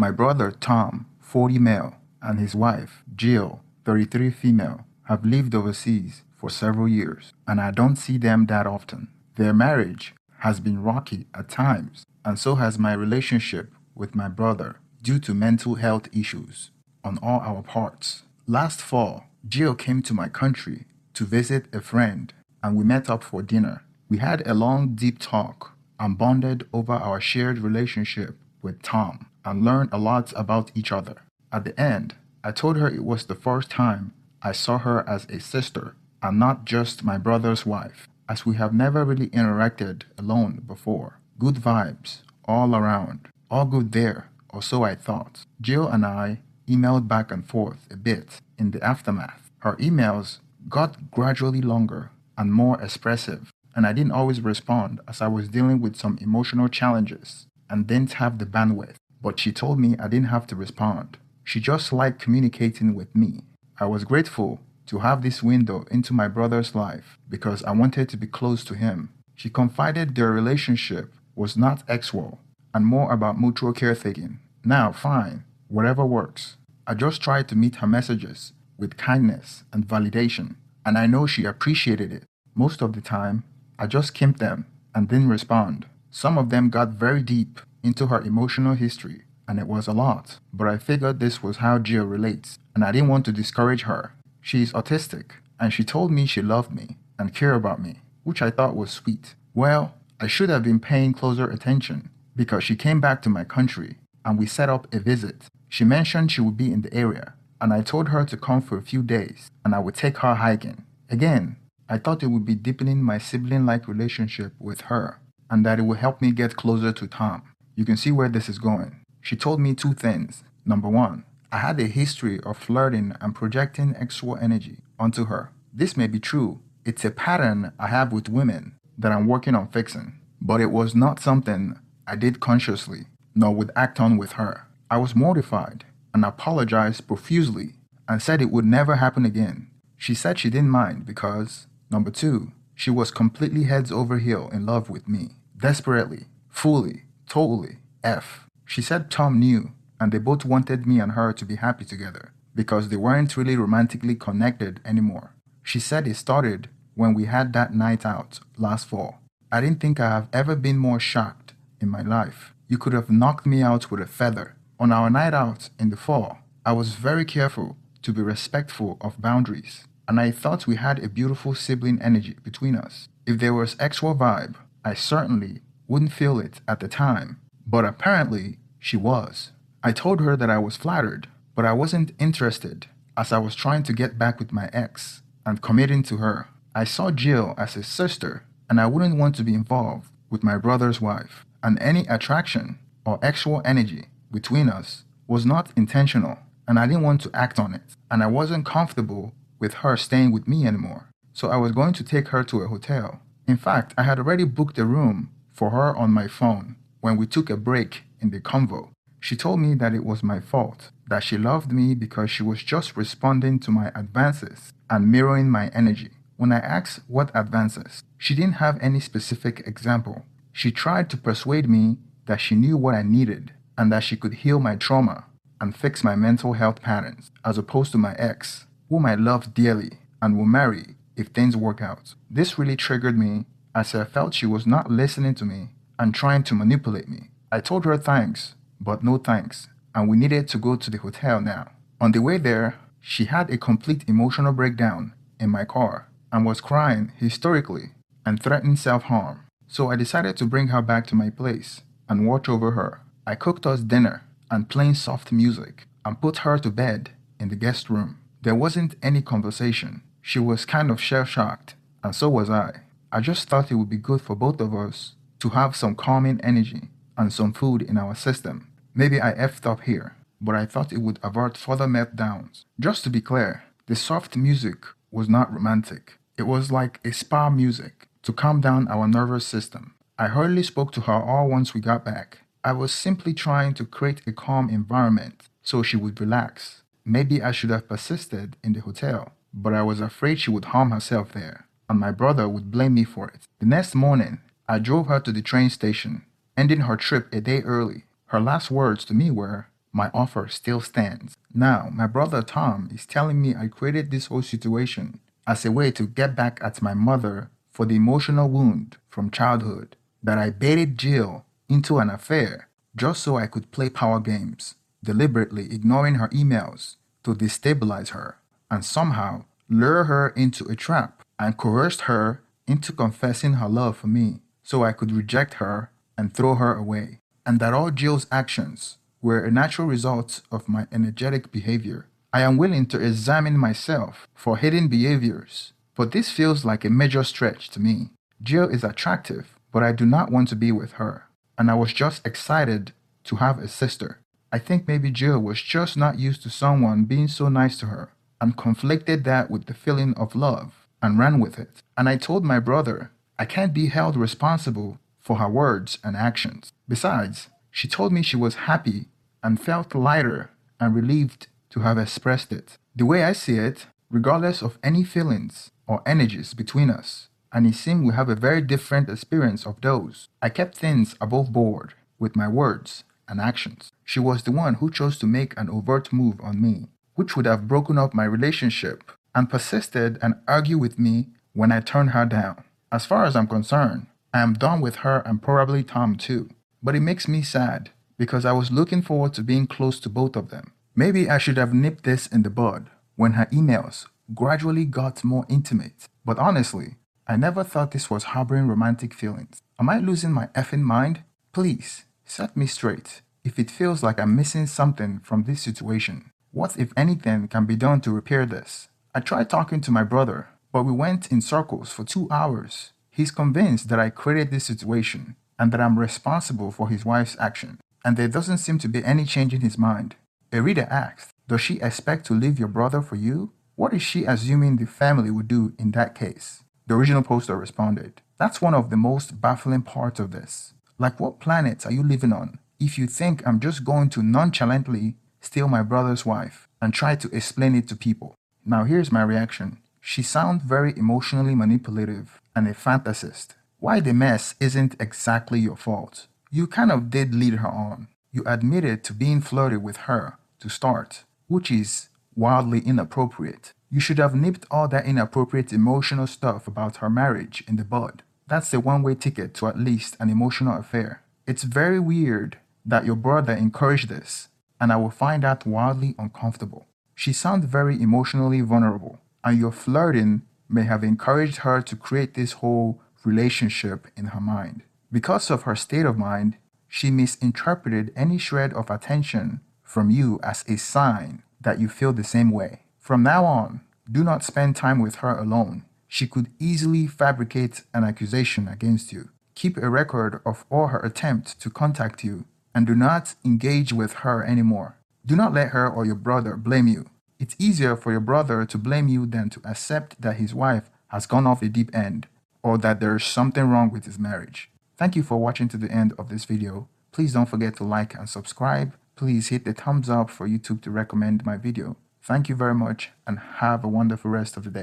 My brother Tom, 40 male, and his wife, Jill, 33 female, have lived overseas for several years, and I don't see them that often. Their marriage has been rocky at times, and so has my relationship with my brother due to mental health issues on all our parts. Last fall, Jill came to my country to visit a friend, and we met up for dinner. We had a long, deep talk and bonded over our shared relationship with Tom and learned a lot about each other. At the end, I told her it was the first time I saw her as a sister and not just my brother's wife, as we have never really interacted alone before. Good vibes all around, all good there, or so I thought. Jill and I emailed back and forth a bit in the aftermath. Her emails got gradually longer and more expressive, and I didn't always respond as I was dealing with some emotional challenges and didn't have the bandwidth. But she told me I didn't have to respond. She just liked communicating with me. I was grateful to have this window into my brother's life because I wanted to be close to him. She confided their relationship was not sexual and more about mutual caretaking. Now, fine, whatever works. I just tried to meet her messages with kindness and validation, and I know she appreciated it. Most of the time, I just skimped them and didn't respond. Some of them got very deep into her emotional history, and it was a lot, but I figured this was how Jill relates, and I didn't want to discourage her. She is autistic, and she told me she loved me and cared about me, which I thought was sweet. Well, I should have been paying closer attention because she came back to my country and we set up a visit. She mentioned she would be in the area, and I told her to come for a few days and I would take her hiking. Again, I thought it would be deepening my sibling-like relationship with her and that it would help me get closer to Tom. You can see where this is going. She told me two things. Number one, I had a history of flirting and projecting sexual energy onto her. This may be true. It's a pattern I have with women that I'm working on fixing. But it was not something I did consciously, nor would act on with her. I was mortified and apologized profusely and said it would never happen again. She said she didn't mind because, number two, she was completely heads over heel in love with me. Desperately, fully, totally, F. She said Tom knew, and they both wanted me and her to be happy together because they weren't really romantically connected anymore. She said it started when we had that night out last fall. I didn't think I have ever been more shocked in my life. You could have knocked me out with a feather. On our night out in the fall, I was very careful to be respectful of boundaries, and I thought we had a beautiful sibling energy between us. If there was sexual vibe, I certainly wouldn't feel it at the time, but apparently she was. I told her that I was flattered, but I wasn't interested as I was trying to get back with my ex and committing to her. I saw Jill as a sister, and I wouldn't want to be involved with my brother's wife, and any attraction or sexual energy between us was not intentional, and I didn't want to act on it, and I wasn't comfortable with her staying with me anymore, so I was going to take her to a hotel. In fact, I had already booked a room for her on my phone when we took a break in the convo. She told me that it was my fault, that she loved me because she was just responding to my advances and mirroring my energy. When I asked what advances, she didn't have any specific example. She tried to persuade me that she knew what I needed and that she could heal my trauma and fix my mental health patterns, as opposed to my ex, whom I loved dearly and will marry if things work out. This really triggered me as I felt she was not listening to me and trying to manipulate me. I told her thanks, but no thanks, and we needed to go to the hotel now. On the way there, she had a complete emotional breakdown in my car and was crying hysterically and threatened self-harm. So I decided to bring her back to my place and watch over her. I cooked us dinner and playing soft music and put her to bed in the guest room. There wasn't any conversation. She was kind of shell-shocked, and so was I. I just thought it would be good for both of us to have some calming energy and some food in our system. Maybe I effed up here, but I thought it would avert further meltdowns. Just to be clear, the soft music was not romantic. It was like a spa music to calm down our nervous system. I hardly spoke to her all once we got back. I was simply trying to create a calm environment so she would relax. Maybe I should have persisted in the hotel, but I was afraid she would harm herself there, and my brother would blame me for it. The next morning, I drove her to the train station, ending her trip a day early. Her last words to me were, my offer still stands. Now, my brother Tom is telling me I created this whole situation as a way to get back at my mother for the emotional wound from childhood, that I baited Jill into an affair just so I could play power games, deliberately ignoring her emails to destabilize her and somehow lure her into a trap, and coerced her into confessing her love for me so I could reject her and throw her away, and that all Jill's actions were a natural result of my energetic behavior. I am willing to examine myself for hidden behaviors, but this feels like a major stretch to me. Jill is attractive, but I do not want to be with her, and I was just excited to have a sister. I think maybe Jill was just not used to someone being so nice to her, and conflicted that with the feeling of love and ran with it. And I told my brother I can't be held responsible for her words and actions. Besides, she told me she was happy and felt lighter and relieved to have expressed it. The way I see it, regardless of any feelings or energies between us, and it seemed we have a very different experience of those, I kept things above board with my words and actions. She was the one who chose to make an overt move on me, which would have broken up my relationship, and persisted and argued with me when I turned her down. As far as I'm concerned, I am done with her and probably Tom too. But it makes me sad because I was looking forward to being close to both of them. Maybe I should have nipped this in the bud when her emails gradually got more intimate. But honestly, I never thought this was harboring romantic feelings. Am I losing my effing mind? Please, set me straight if it feels like I'm missing something from this situation. What, if anything, can be done to repair this? I tried talking to my brother, but we went in circles for 2 hours. He's convinced that I created this situation and that I'm responsible for his wife's action, and there doesn't seem to be any change in his mind. A reader asked, does she expect to leave your brother for you? What is she assuming the family would do in that case? The original poster responded, that's one of the most baffling parts of this. Like, what planet are you living on if you think I'm just going to nonchalantly steal my brother's wife and try to explain it to people? Now here's my reaction. She sounds very emotionally manipulative and a fantasist. Why the mess isn't exactly your fault. You kind of did lead her on. You admitted to being flirty with her to start, which is wildly inappropriate. You should have nipped all that inappropriate emotional stuff about her marriage in the bud. That's a one-way ticket to at least an emotional affair. It's very weird that your brother encouraged this, and I will find that wildly uncomfortable. She sounds very emotionally vulnerable, and your flirting may have encouraged her to create this whole relationship in her mind. Because of her state of mind, she misinterpreted any shred of attention from you as a sign that you feel the same way. From now on, do not spend time with her alone. She could easily fabricate an accusation against you. Keep a record of all her attempts to contact you, and do not engage with her anymore. Do not let her or your brother blame you. It's easier for your brother to blame you than to accept that his wife has gone off the deep end, or that there is something wrong with his marriage. Thank you for watching to the end of this video. Please don't forget to like and subscribe. Please hit the thumbs up for YouTube to recommend my video. Thank you very much and have a wonderful rest of the day.